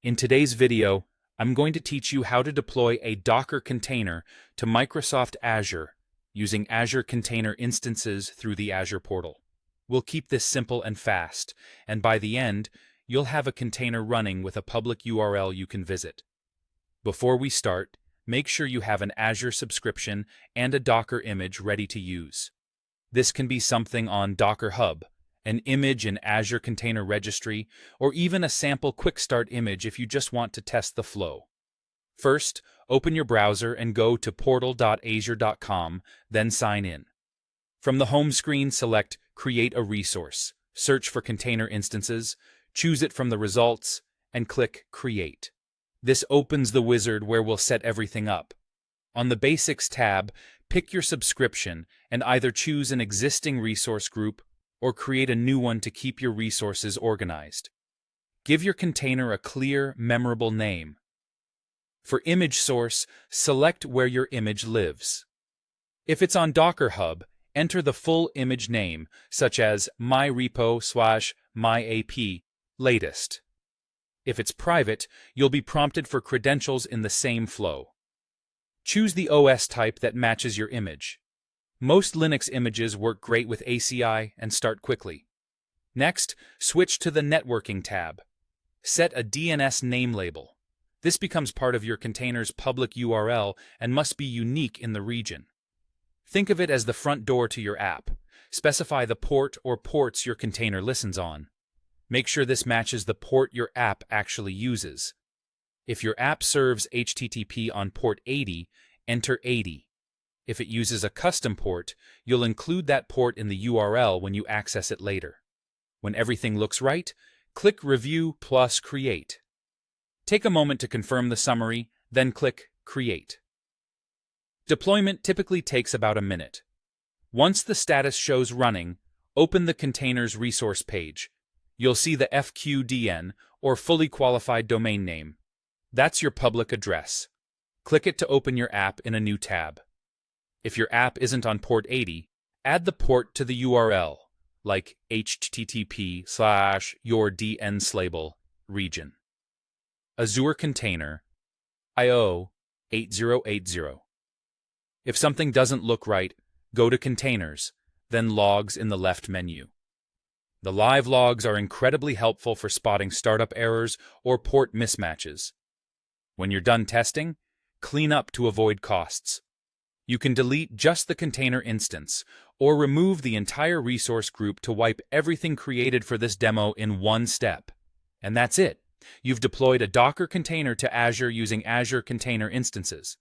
In today's video, I'm going to teach you how to deploy a Docker container to Microsoft Azure using Azure container instances through the Azure portal. We'll keep this simple and fast, and by the end, you'll have a container running with a public URL you can visit. Before we start, make sure you have an Azure subscription and a Docker image ready to use. This can be something on Docker Hub, an image in Azure Container Registry, or even a sample quick start image if you just want to test the flow. First, open your browser and go to portal.azure.com, then sign in. From the home screen, select Create a Resource, search for container instances, choose it from the results, and click Create. This opens the wizard where we'll set everything up. On the Basics tab, pick your subscription and either choose an existing resource group or create a new one to keep your resources organized. Give your container a clear, memorable name. For image source, select where your image lives. If it's on Docker Hub, enter the full image name, such as myrepo/myap latest. If it's private, you'll be prompted for credentials in the same flow. Choose the OS type that matches your image. Most Linux images work great with ACI and start quickly. Next, switch to the Networking tab. Set a DNS name label. This becomes part of your container's public URL and must be unique in the region. Think of it as the front door to your app. Specify the port or ports your container listens on. Make sure this matches the port your app actually uses. If your app serves HTTP on port 80, enter 80. If it uses a custom port, you'll include that port in the URL when you access it later. When everything looks right, click Review plus Create. Take a moment to confirm the summary, then click Create. Deployment typically takes about a minute. Once the status shows running, open the container's resource page. You'll see the FQDN, or Fully Qualified Domain Name. That's your public address. Click it to open your app in a new tab. If your app isn't on port 80, add the port to the URL, like http://yourdnslabel region. Azure Container IO 8080. If something doesn't look right, go to Containers, then Logs in the left menu. The live logs are incredibly helpful for spotting startup errors or port mismatches. When you're done testing, clean up to avoid costs. You can delete just the container instance, or remove the entire resource group to wipe everything created for this demo in one step. And that's it. You've deployed a Docker container to Azure using Azure Container Instances.